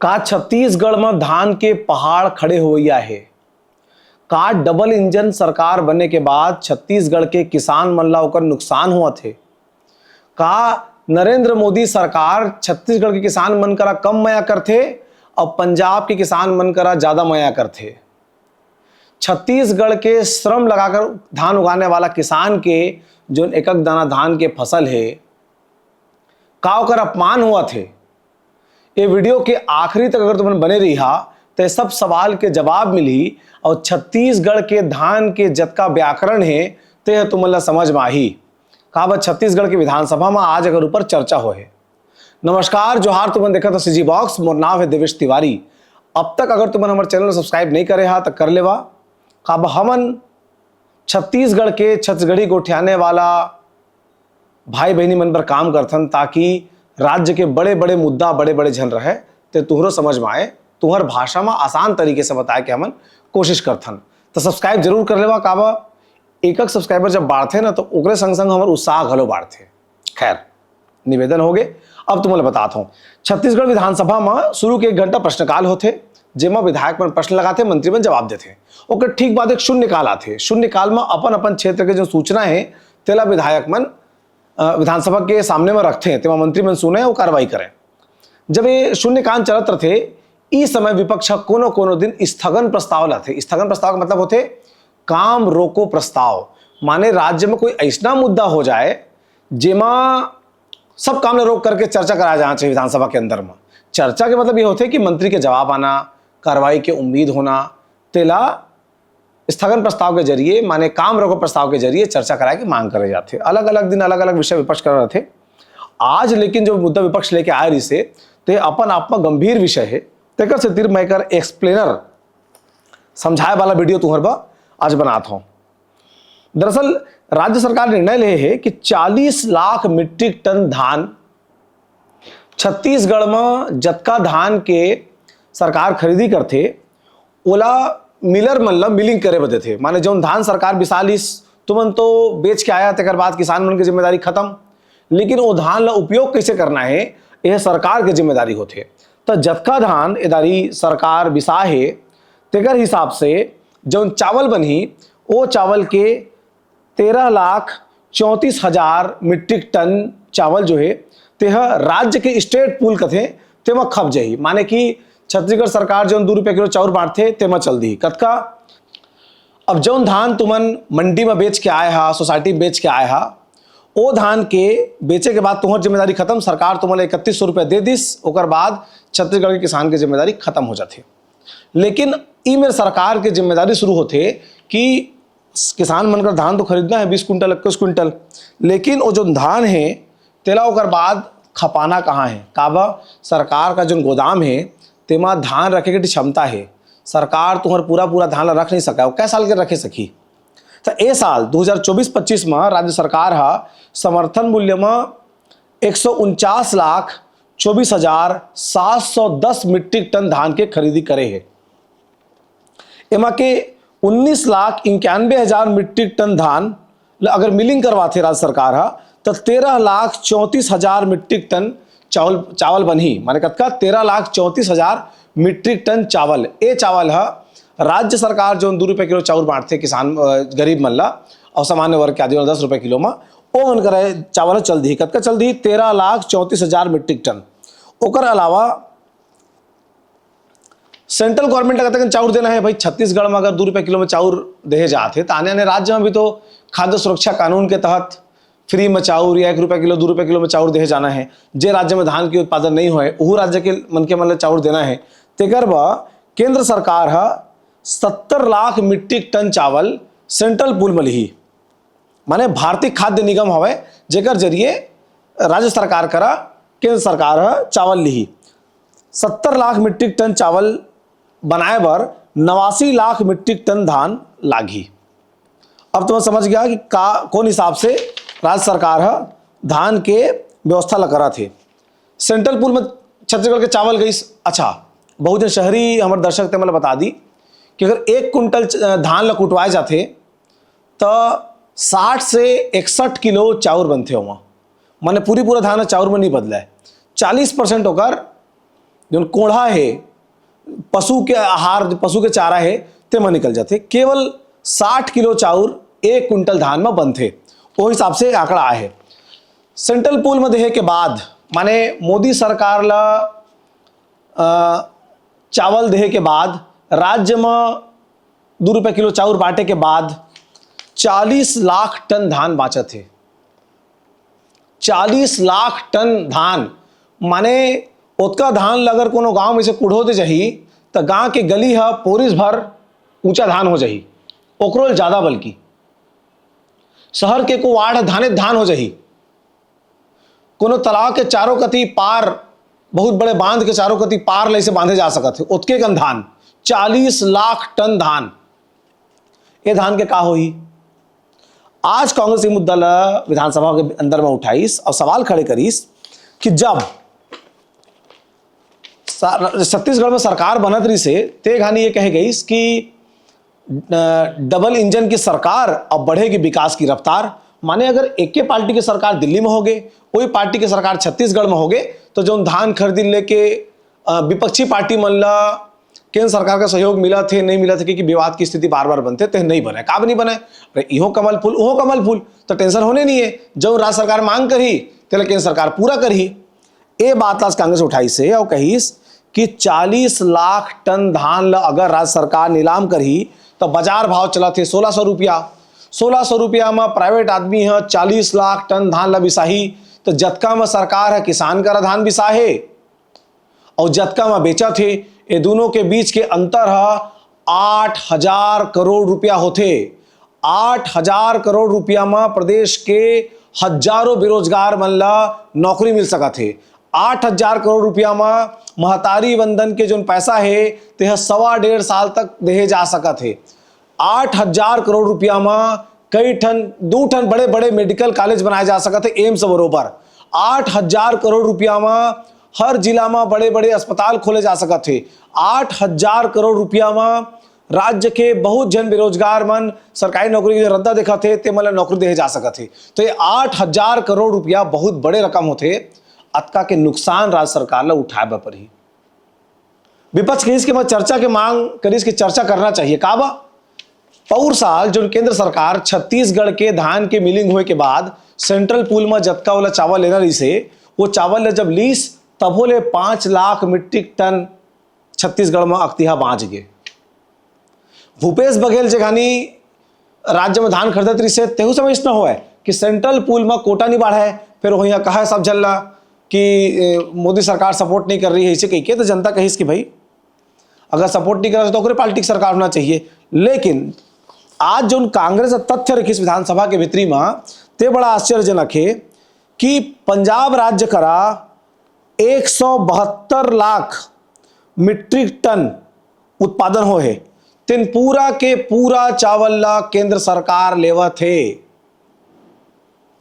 का छत्तीसगढ़ में धान के पहाड़ खड़े होइया है। का डबल इंजन सरकार बनने के बाद छत्तीसगढ़ के किसान मन ला ओकर नुकसान हुआ थे। का नरेंद्र मोदी सरकार छत्तीसगढ़ के किसान मन करा कम मया करथे और पंजाब के किसान मन करा ज्यादा मया करथे। छत्तीसगढ़ के श्रम लगाकर धान उगाने वाला किसान के जो एक एक दाना धान के फसल है का ओकर अपमान हुआ थे। ये वीडियो के आखिरी तक अगर तुमने बने रही तो सब सवाल के जवाब मिली और छत्तीसगढ़ के धान के जतका व्याकरण है ते तुमला समझ में आही। का छत्तीसगढ़ की विधानसभा में आज अगर ऊपर चर्चा हो है। नमस्कार जोहार, तुमने देखा था सीजी बॉक्स। मोर नाम है देवेश तिवारी। अब तक अगर तुमने हमारे चैनल सब्सक्राइब नहीं करे तो कर लेवा। का हमन छत्तीसगढ़ के छत्तीसगढ़ी गोठियाने वाला भाई बहनी मन पर काम करथन ताकि राज्य के बड़े बड़े मुद्दा बड़े बड़े झन रहे तो तुहरो समझ में आए, तुहर भाषा में आसान तरीके से बताए के हमन कोशिश करथन। तो सब्सक्राइब जरूर कर लेवा। काबा एक सब्सक्राइबर जब बढ़ते ना तो ओकरे संग संग हमारे उत्साह घलो बढ़ते। खैर निवेदन हो गए। अब तुम्हें बताता हूँ, छत्तीसगढ़ विधानसभा में शुरू के 1 घंटा प्रश्नकाल होते जेमा विधायक मन प्रश्न लगाते, मंत्री मन जवाब देते। ओकर ठीक बाद एक शून्यकाल आते। शून्यकाल में अपन अपन क्षेत्र के जो सूचना है तेला विधायक मन विधानसभा के सामने में रखते, तेमा मंत्री मन सुने और कार्रवाई करें। जब ये शून्यकाल चलत रहे इस समय विपक्ष कोनो कोनो दिन स्थगन प्रस्ताव लाते। स्थगन प्रस्ताव का मतलब होते काम रोको प्रस्ताव, माने राज्य में कोई ऐसा मुद्दा हो जाए जेमा सब काम रोक करके चर्चा कराया जाना चाहिए। विधानसभा के अंदर में चर्चा के मतलब ये होते कि मंत्री के जवाब आना, कार्रवाई की उम्मीद होना, तेला स्थगन प्रस्ताव के जरिए माने काम रोको प्रस्ताव के जरिए चर्चा कराए की मांग करे जाते। अलग अलग दिन अलग अलग विषय विपक्ष कर रहे थे। आज लेकिन जो मुद्दा विपक्ष लेके आए रही से ते अपन आप में गंभीर विषय है। तेकर से तिर मैं कर एक्सप्लेनर समझाए वाला वीडियो तुम्हारे बा आज बनाता हूं। दरअसल राज्य सरकार निर्णय ले है कि 40 लाख मीट्रिक टन धान छत्तीसगढ़ में जतका धान के सरकार खरीदी करते ओला मिलर मन ला मिलिंग करे बदे थे। माने जो धान सरकार बिसालिस तुमन तो बेच के आया तेकर बाद किसान मन की जिम्मेदारी खत्म, लेकिन वो धान ला उपयोग कैसे करना है यह सरकार की जिम्मेदारी होते। तो जतका धान इधारी सरकार बिसा है तेकर हिसाब से जो चावल बनी वो चावल के 13,34,000 मीट्रिक टन चावल जो है तेह राज्य के स्टेट पूल कथे तेमा खप जाही। माने कि छत्तीसगढ़ सरकार जो 2 रुपये किलो चाउर बांटते तेमा चल दी कतका। अब जो धान तुमन मंडी में बेच के आए हा, सोसाइटी में बेच के आए हा, वो धान के बेचे के बाद तुम्हारी जिम्मेदारी खत्म। सरकार तुम्हें 3100 रुपये दे दिस, ओकर बाद छत्तीसगढ़ के किसान की जिम्मेदारी खत्म हो जाती। लेकिन ई मेरे सरकार की जिम्मेदारी शुरू होते कि किसान मन का धान तो खरीदना है 20 कुंटल 21 कुंटल, लेकिन वो जो धान है तेला ओकर बाद खपाना कहाँ है। काबा सरकार का जो गोदाम है तेमा धान रखे की क्षमता है। सरकार तुम्हार पूरा धान रख नहीं सका, कै साल के रखे सकी। तो ए साल 2024-25 में राज्य सरकार समर्थन मूल्य में 149,24,710 मीट्रिक टन धान के खरीदी करे है। एमा के 19,91,000 मीट्रिक टन धान अगर मिलिंग करवाते राज्य सरकार तो 13,34,000 मीट्रिक टन चावल बनी। माने कतका 13,34,000 मीट्रिक टन चावल। ये चावल राज्य सरकार जो 2 रुपये किलो चाउर बांटते किसान गरीब मन ला और सामान्य वर्ग के आदमी 10 रुपये किलो में वो मन करे चावल चल दी। कतका चल दी 13,34,000 मीट्रिक टन। ओकर अलावा सेंट्रल गवर्नमेंट अगर चाउर देना है भाई, छत्तीसगढ़ में अगर 2 रुपये किलो में चाउर दे जाते तो आने आने राज्य में भी तो खाद्य सुरक्षा कानून के तहत फ्री में चाउर या 1 रुपये किलो 2 रुपये किलो में चाउर दे जाना है। जे राज्य में धान की उत्पादन नहीं हो वो राज्य के मन के मतलब चाउर देना है। तेकर केंद्र सरकार 70 लाख मीट्रिक टन चावल सेंट्रल पूल में ली। माने भारतीय खाद्य निगम हवे जेकर जरिए राज्य सरकार करा केंद्र सरकार चावल ली। 70 लाख मीट्रिक टन चावल बनाए बर 89 लाख मीट्रिक टन धान लागी। अब तुम्हें समझ गया कि कौन हिसाब से राज्य सरकार धान के व्यवस्था ला करा थे। सेंट्रल पूल में छत्तीसगढ़ के चावल गई। अच्छा, बहुत जन शहरी हमारे दर्शक ते मतलब बता दी कि अगर 1 कुंटल धान ला कुटवाए जाते तो 60 से 61 किलो चाउर बनते हो। माने पूरा धान चाउर में नहीं बदला है। 40% होकर जो कोढ़ा है पशु के आहार, पशु के चारा है तेमा निकल जाते। केवल 60 किलो चाउर 1 क्विंटल धान में बनते, वो हिसाब से आंकड़ा है। सेंट्रल पूल में देहे के बाद माने मोदी सरकार ला चावल देहे के बाद राज्य में 2 रुपये किलो चाउर बांटे के बाद 40 लाख टन धान बाँचत है। 40 लाख टन धान माने उतका धान ल अगर कोनो गांव में से कुढ़ो दे जही तो गांव के गली है पोरिस भर ऊंचा धान हो जही, ओकरो ज्यादा बल्कि शहर के को वाड़ धाने धान हो जही। कोनो तालाब के चारों कती पार, बहुत बड़े बांध के चारों कती पार ले से बांधे जा सकते उतके कन धान। 40 लाख टन धान, ये धान के का होई। आज कांग्रेस ये मुद्दा विधानसभा के अंदर में उठाईस और सवाल खड़े करीस कि जब छत्तीसगढ़ में सरकार बनत रही से ते घानी ये कहे गई कि डबल इंजन की सरकार अब बढ़ेगी विकास की रफ्तार। माने अगर एक ही पार्टी की सरकार दिल्ली में होगे, कोई पार्टी की सरकार छत्तीसगढ़ में होगे, तो जो धान खरीद लेके विपक्षी पार्टी मल्ला केंद्र सरकार का सहयोग मिला थे नहीं मिला थे, क्योंकि विवाद की स्थिति बार बार बनते थे, नहीं बने का नहीं बने। अरे इहो कमल फूल उहो कमल फूल, तो टेंशन होने नहीं है। जो राज्य सरकार मांग करी तो केंद्र सरकार पूरा करी। ये बात आज कांग्रेस उठाई से और कहीस कि 40 लाख टन धान अगर राज्य सरकार नीलाम करी तो बाजार भाव चला थे 1600 रुपया। 1600 रुपया में प्राइवेट आदमी है 40 लाख टन धान ला बिसाही, तो जतका में सरकार है किसान का धान बिसाहे और जतका में बेचा थे। ये दोनों के बीच के अंतर है 8,000 करोड़ रुपया होते। 8,000 करोड़ रुपया में प्रदेश के हजारों बेरोजगार मन ला नौकरी मिल सका थे। 8,000 करोड़ रुपया में महतारी वंदन के जो पैसा है ते 1.25 साल तक देहे जा सका थे। 8,000 करोड़ रुपया में कई ठन 2 ठन बड़े बड़े मेडिकल कॉलेज बनाए जा सका थे एम्स बरोबर। 8,000 करोड़ रुपया में हर जिला में बड़े बड़े अस्पताल खोले जा सका थे। 8,000 करोड़ रुपया में राज्य के बहुत जन बेरोजगार मन सरकारी नौकरी के रद्दा देखा थे ते मतलब नौकरी दे जा सका थे। तो ये 8,000 करोड़ रुपया बहुत बड़े रकम होते। अतका के नुकसान राज्य सरकार ला उठाए पड़ी। विपक्ष के इसके बाद चर्चा के मांग करीस की चर्चा करना चाहिए। का बा पौर साल जो केंद्र सरकार छत्तीसगढ़ के धान के मिलिंग हुए के बाद सेंट्रल पूल में जतका वाला चावल लेना रही से, वो चावल जब लीस तब होले 5 लाख मीट्रिक टन छत्तीसगढ़ में अख्तिहा बाँच गए। भूपेश बघेल जगानी राज्य में धान खरीदत रही से तेहू समय इतना हुआ है कि सेंट्रल पूल में कोटा नहीं बढ़ा है। फिर वही कहा सब झल्ला कि मोदी सरकार सपोर्ट नहीं कर रही है, इसे कही के तो जनता कही कि भाई अगर सपोर्ट नहीं कर रहा तो पार्टी की सरकार होना चाहिए। लेकिन आज जो कांग्रेस तथ्य रखी इस विधानसभा के भीतरी में ते बड़ा आश्चर्यजनक है कि पंजाब राज्य करा 172 लाख मीट्रिक टन उत्पादन हो है, तेन पूरा के पूरा चावल ला केंद्र सरकार लेवा थे।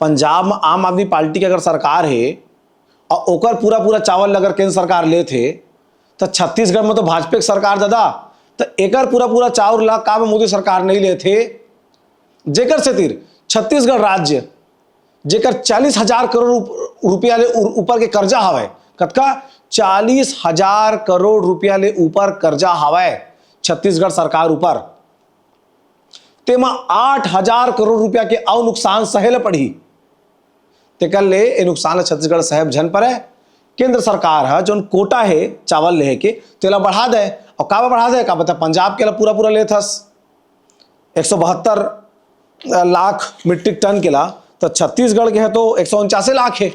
पंजाब में आम आदमी पार्टी की अगर सरकार है और ओकर पूरा पूरा चावल अगर केंद्र सरकार ले थे, तो छत्तीसगढ़ में तो भाजपा की सरकार दादा, तो एकर पूरा पूरा चावल ला का मोदी सरकार नहीं ले थे। जेकर से तीर छत्तीसगढ़ राज्य जेकर 40,000 करोड़ रुपया ले ऊपर के कर्जा हवाए, कतका 40,000 करोड़ रुपया ले ऊपर कर्जा हवाए छत्तीसगढ़ सरकार ऊपर। तेमा 8,000 करोड़ रुपया के अव नुकसान सहेल पड़ी। ते कल ले ए नुकसान छत्तीसगढ़ साहब झन पर है। केंद्र सरकार है जो कोटा है चावल ले के तेला बढ़ा दे, और का बढ़ा दे का बता पंजाब के पूरा पूरा ले थस 172 लाख मीट्रिक टन के ला, तो छत्तीसगढ़ के है तो 149 लाख है।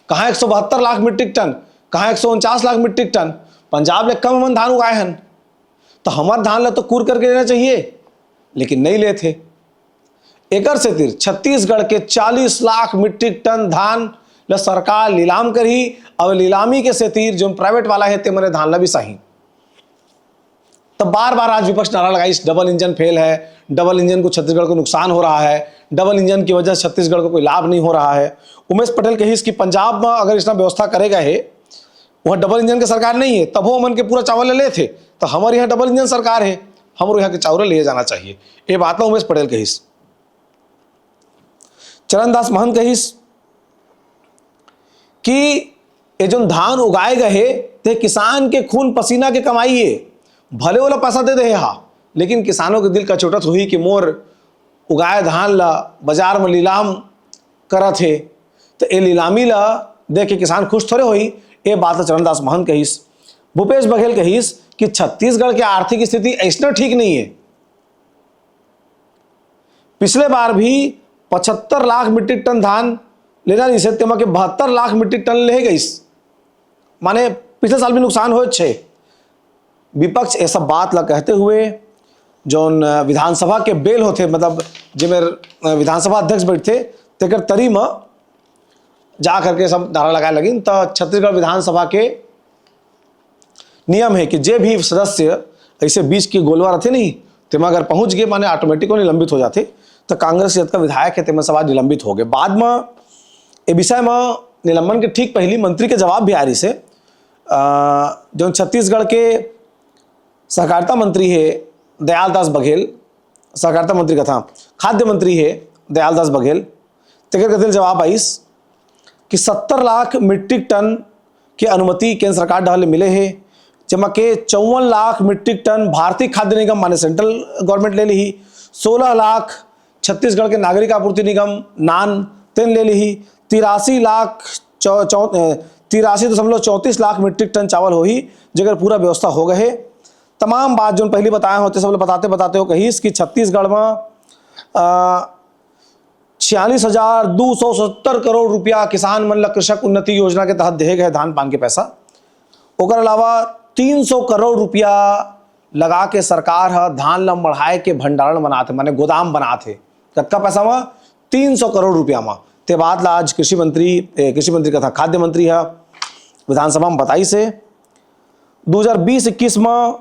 कहाँ 172 लाख मीट्रिक टन, कहाँ 149 लाख मीट्रिक टन। पंजाब ले कम मन धान उगाए हैं, तो हमारे धान ला तो कूर करके लेना चाहिए, लेकिन नहीं ले थे। एकर से तीर छत्तीसगढ़ के 40 लाख मीट्रिक टन धान ला सरकार नीलाम करी, और नीलामी के से तीर जो प्राइवेट वाला है ते मने धान ला भी सही। तो बार बार आज विपक्ष नारा लगाई डबल इंजन फेल है, डबल इंजन को छत्तीसगढ़ को नुकसान हो रहा है, डबल इंजन की वजह से छत्तीसगढ़ को कोई लाभ नहीं हो रहा है। उमेश पटेल कही कि पंजाब में अगर इसना व्यवस्था करेगा है, वहाँ डबल इंजन की सरकार नहीं है, तब वो मन के पूरा चावल ले थे, तो हमारे यहाँ डबल इंजन सरकार है, हमारे यहाँ के चावल ले जाना चाहिए। ये बात ना उमेश पटेल कहीस। चरणदास महंत कहीस कि ये जो धान उगाए गए ते किसान के खून पसीना के कमाई है, भले वाला पैसा दे दे हा, लेकिन किसानों के दिल का चोटत हुई कि मोर उगाए धान ला बाजार में नीलाम करत है, तो ये नीलामी ला देख के किसान खुश थोड़े होई। ये बात ला चरणदास महंत कहिस, भूपेश बघेल कहिस कि छत्तीसगढ़ की आर्थिक स्थिति ऐसा ठीक नहीं है। पिछले बार भी 75 लाख मीट्रिक टन धान लेना नहीं से तेमा के 72 लाख मीट्रिक टन ले गई, माने पिछले साल भी नुकसान हो छे। विपक्ष ऐसा बात ला कहते हुए जो विधानसभा के बेल होते, मतलब जिमें विधानसभा अध्यक्ष बैठते तेकर तरी में जा करके सब नारा लगाए लगी। तो छत्तीसगढ़ विधानसभा के नियम है कि जे भी सदस्य ऐसे बीच के गोलवा रहते नहीं तेमा अगर पहुंच गए माने ऑटोमेटिक निलंबित हो जाते। तो कांग्रेस का विधायक है तेमा सवाल निलंबित हो गए। बाद में ये विषय में निलंबन के ठीक पहली मंत्री के जवाब भी आ रही से, जो छत्तीसगढ़ के सहकारिता मंत्री है दयालदास बघेल, सहकारिता मंत्री का था, खाद्य मंत्री है दयालदास बघेल, तेकर कथिल जवाब आईस कि 70 लाख मीट्रिक टन की अनुमति केंद्र सरकार ढाले मिले है, जमा के 54 लाख मीट्रिक टन भारतीय खाद्य निगम माने सेंट्रल गवर्नमेंट ले ली, 16 लाख छत्तीसगढ़ के नागरिक आपूर्ति निगम नान तेन ले ली, 83.34 लाख मीट्रिक टन चावल हो ही जगह पूरा व्यवस्था हो गए। तमाम बात जो पहले बताए होते सब बताते बताते हो कहीस कि छत्तीसगढ़ में 46,270 करोड़ रुपया किसान मन ला कृषक उन्नति योजना के तहत दिए गए धान पान के पैसा। ओकर अलावा 300 करोड़ रुपया लगा के सरकार है धान ला बढ़ाए के भंडारण बनाते माने गोदाम बनाते। कत्का पैसा में 300 करोड़ रुपया में। ते बात ला आज कृषि मंत्री का था खाद्य मंत्री है विधानसभा में बताई से 2020-21 में,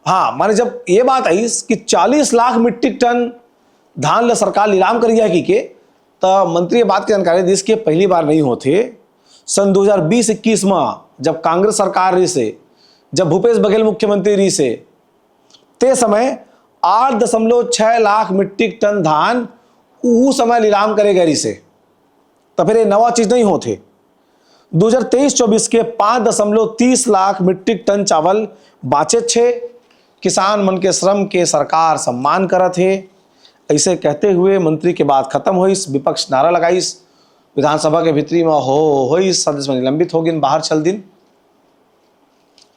हाँ माने जब ये बात आई कि 40 लाख मीट्रिक टन धान ला सरकार नीलाम करी जाएगी के, तो मंत्री ये बात की जानकारी दी कि पहली बार नहीं होते। सन 2020-21 में जब कांग्रेस सरकार रही से, जब भूपेश बघेल मुख्यमंत्री रही से, ते समय 8.6 लाख मीट्रिक टन धान उस समय नीलाम करे गए से। तो फिर ये नवा चीज नहीं होते। 2023-24 के 5.30 लाख मीट्रिक टन चावल बाचे छे, किसान मन के श्रम के सरकार सम्मान करत है। ऐसे कहते हुए मंत्री के बात खत्म हुई, विपक्ष नारा लगाईस, विधानसभा के भीतरी में हो सदस्य में निलंबित हो गिन, बाहर चल दिन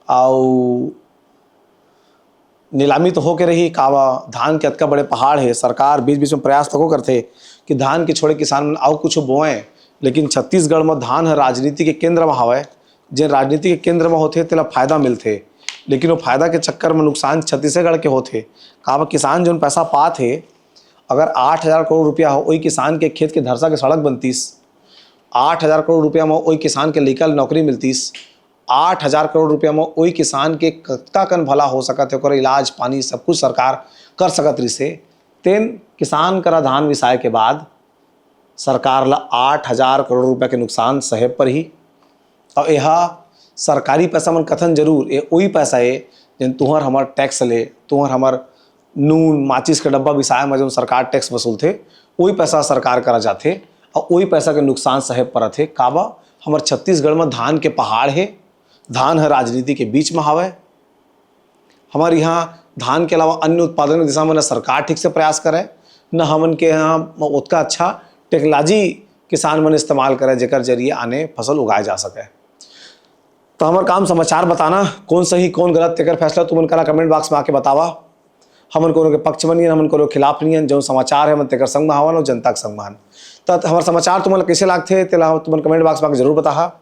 आउ नीलामी तो होके रही। कावा धान के अतका बड़े पहाड़ है, सरकार बीच बीच में प्रयास तो करते कि धान के छोड़े किसान आउ कुछ बोएं, लेकिन छत्तीसगढ़ में धान राजनीति के केंद्र में हवा, जिन राजनीति के केंद्र में होते तेला फायदा मिलते, लेकिन वो फायदा के चक्कर में नुकसान छत्तीसगढ़ के होते। कावा किसान जो पैसा पाते, अगर 8,000 करोड़ रुपया हो वही किसान के खेत के धरसा के सड़क बनतीस, 8,000 करोड़ रुपया में वही किसान के लेकर नौकरी मिलतीस, 8,000 करोड़ रुपया में वही किसान के कत्ता कन भला हो सकत है, इलाज पानी सब कुछ सरकार कर सकत रही से। तेन किसान करा धान विसाए के बाद सरकार ला 8,000 करोड़ रुपया के नुकसान सहे पर ही। और यह सरकारी पैसा मन कथन जरूर ये वही पैसा है जिन तुहर हमार टैक्स ले, तुहर हमार नून माचिस के डब्बा विसाए में जो सरकार टैक्स वसूलते वही पैसा सरकार करा जाते और वही पैसा के नुकसान सहे परत है। काबा हमार छत्तीसगढ़ में धान के पहाड़ है, धान है राजनीति के बीच में हवा। हमारे यहाँ धान के अलावा अन्य उत्पादन की दिशा में न सरकार ठीक से प्रयास करे, न हमन के यहाँ उतना अच्छा टेक्नोलॉजी किसान मन इस्तेमाल करे जेकर जरिए आने फसल उगाए जा सके। तो हमार काम समाचार बताना, कौन सही कौन गलत तेकर फैसला तुमन करा कमेंट बॉक्स में आके बतावा। हमन कोनो के पक्ष में नहीं, हमन कोनो खिलाफ नहीं, जो समाचार है मन तेकर संग में हवन और जनता के संग में हन। तो हमारे समाचार तुमन कैसे लागते तेला तुमन कमेंट बॉक्स में आके जरूर बता।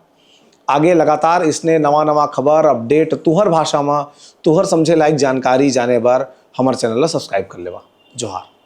आगे लगातार इसने नवा खबर अपडेट तुहर भाषा में तुहर समझे लायक जानकारी जाने बर हमारे चैनल ला सब्सक्राइब कर लेवा। जोहार।